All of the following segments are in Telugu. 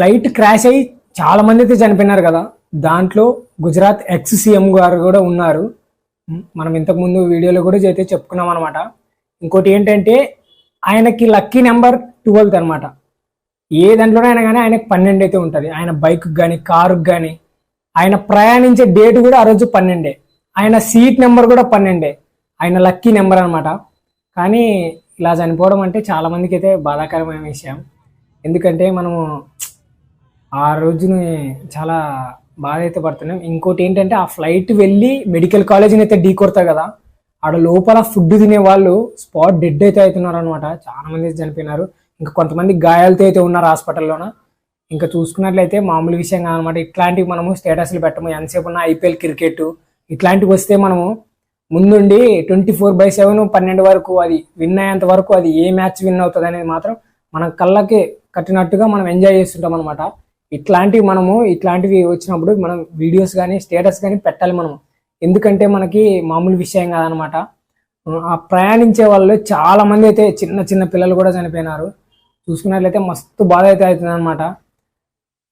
ఫ్లైట్ క్రాష్ అయ్యి చాలా మంది అయితే చనిపోయినారు కదా. దాంట్లో గుజరాత్ ఎక్స్ సీఎం గారు కూడా ఉన్నారు. మనం ఇంతకుముందు వీడియోలో కూడా అయితే చెప్పుకున్నాం అనమాట. ఇంకోటి ఏంటంటే ఆయనకి లక్కీ నెంబర్ 12 అనమాట. ఏ దాంట్లోనైనా కానీ ఆయనకి 12 అయితే ఉంటుంది. ఆయన బైక్ కానీ కారుకు కానీ ఆయన ప్రయాణించే డేట్ కూడా ఆ రోజు 12. ఆయన సీట్ నెంబర్ కూడా 12. ఆయన లక్కీ నెంబర్ అనమాట. కానీ ఇలా చనిపోవడం అంటే చాలా మందికి అయితే బాధాకరమైన విషయం. ఎందుకంటే మనము ఆ రోజుని చాలా బాధ అయితే పడుతున్నాం. ఇంకోటి ఏంటంటే ఆ ఫ్లైట్ వెళ్ళి మెడికల్ కాలేజీని అయితే ఢీ కొడతా కదా, ఆడ లోపల ఫుడ్ తినే వాళ్ళు స్పాట్ డెడ్ అయితే అవుతున్నారు అనమాట. చాలా మంది చనిపోయినారు. ఇంకా కొంతమంది గాయాలతో అయితే ఉన్నారు హాస్పిటల్లోన. ఇంకా చూసుకున్నట్లయితే మామూలు విషయం కాదనమాట. ఇట్లాంటివి మనము స్టేటస్లు పెట్టము. ఎంతసేపు ఉన్న ఐపీఎల్ క్రికెట్ ఇట్లాంటివి వస్తే మనము ముందుండి 24/7 12 వరకు అది విన్ అయ్యేంత వరకు అది ఏ మ్యాచ్ విన్ అవుతుంది అనేది మాత్రం మన కళ్ళకి కట్టినట్టుగా మనం ఎంజాయ్ చేస్తుంటాం అనమాట. ఇట్లాంటివి వచ్చినప్పుడు మనం వీడియోస్ కానీ స్టేటస్ కానీ పెట్టాలి మనము. ఎందుకంటే మనకి మామూలు విషయం కాదనమాట. ఆ ప్రయాణించే వాళ్ళు చాలా మంది అయితే చిన్న చిన్న పిల్లలు కూడా చనిపోయినారు. చూసుకున్నట్లయితే మస్తు బాధ అయితే అవుతుంది అనమాట.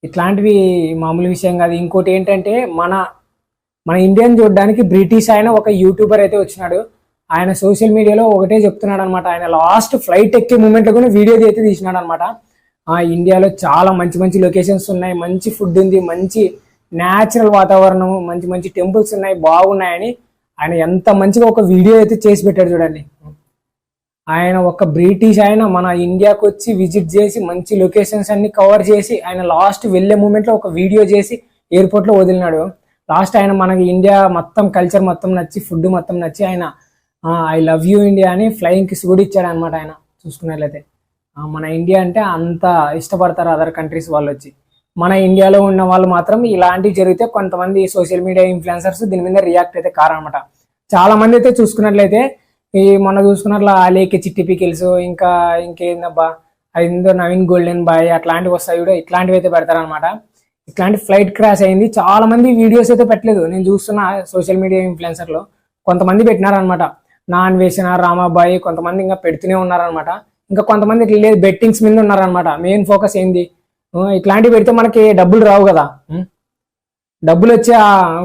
ఇట్లాంటివి మామూలు విషయం కాదు. ఇంకోటి ఏంటంటే మన ఇండియాని చూడడానికి బ్రిటిష్ ఆయన ఒక యూట్యూబర్ అయితే వచ్చినాడు. ఆయన సోషల్ మీడియాలో ఒకటే చెప్తున్నాడు అనమాట. ఆయన లాస్ట్ ఫ్లైట్ ఎక్కే మూమెంట్లో కూడా వీడియో అయితే తీసినాడు అనమాట. ఇండియాలో చాలా మంచి మంచి లొకేషన్స్ ఉన్నాయి, మంచి ఫుడ్ ఉంది, మంచి న్యాచురల్ వాతావరణం, మంచి మంచి టెంపుల్స్ ఉన్నాయి, బాగున్నాయని ఆయన ఎంత మంచిగా ఒక వీడియో అయితే చేసి పెట్టాడు చూడండి. ఆయన ఒక బ్రిటిష్ ఆయన మన ఇండియాకి వచ్చి విజిట్ చేసి మంచి లొకేషన్స్ అన్ని కవర్ చేసి ఆయన లాస్ట్ వెళ్ళే మూమెంట్లో ఒక వీడియో చేసి ఎయిర్పోర్ట్లో వదిలినాడు. లాస్ట్ ఆయన మనకి ఇండియా మొత్తం కల్చర్ మొత్తం నచ్చి ఫుడ్ మొత్తం నచ్చి ఆయన ఐ లవ్ యూ ఇండియా అని ఫ్లయింగ్ కిస్ కూడా ఇచ్చాడు అనమాట. ఆయన చూసుకున్నట్లయితే మన ఇండియా అంటే అంత ఇష్టపడతారు అదర్ కంట్రీస్ వాళ్ళు వచ్చి. మన ఇండియాలో ఉన్న వాళ్ళు మాత్రం ఇలాంటివి జరిగితే కొంతమంది సోషల్ మీడియా ఇన్ఫ్లుయెన్సర్స్ దీని మీద రియాక్ట్ అయితే కారనమాట. చాలా మంది అయితే చూసుకున్నట్లయితే మొన్న చూసుకున్నట్లు ఆలేకి చిట్టి పికిల్స్ ఇంకేందబ్బా అదేందో నవీన్ గోల్డెన్ బాయ్ అట్లాంటివి వస్తాయి కూడా, ఇట్లాంటివి అయితే పెడతారనమాట. ఇట్లాంటి ఫ్లైట్ క్రాష్ అయింది. చాలా మంది వీడియోస్ అయితే పెట్టలేదు. నేను చూస్తున్న సోషల్ మీడియా ఇన్ఫ్లుయెన్సర్లో కొంతమంది పెట్టినారనమాట. నా అన్వేషణ రామాబాయి కొంతమంది ఇంకా పెడుతూనే ఉన్నారనమాట. ఇంకా కొంతమంది ఇట్లా లేదు బెట్టింగ్స్ మీద ఉన్నారనమాట. మెయిన్ ఫోకస్ ఏంది, ఇట్లాంటివి పెడితే మనకి డబ్బులు రావు కదా, డబ్బులు వచ్చి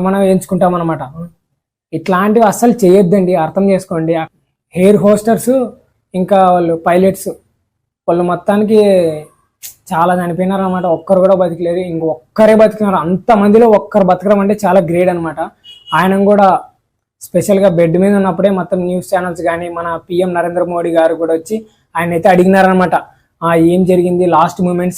మనం ఎంచుకుంటాం అనమాట. ఇట్లాంటివి అస్సలు చేయొద్దండి, అర్థం చేసుకోండి. ఎయిర్ హోస్టర్స్ ఇంకా వాళ్ళు పైలట్స్ వాళ్ళు మొత్తానికి చాలా చనిపోయినారు అనమాట. ఒక్కరు కూడా బతికలేదు. ఒక్కరే బతికినారు. అంతమందిలో ఒక్కరు బతకడం అంటే చాలా గ్రేట్ అనమాట. ఆయన కూడా స్పెషల్గా బెడ్ మీద ఉన్నప్పుడే మొత్తం న్యూస్ ఛానల్స్ కానీ మన పిఎం నరేంద్ర మోడీ గారు కూడా వచ్చి ఆయన అయితే అడిగినారనమాట, ఏం జరిగింది లాస్ట్ మూమెంట్స్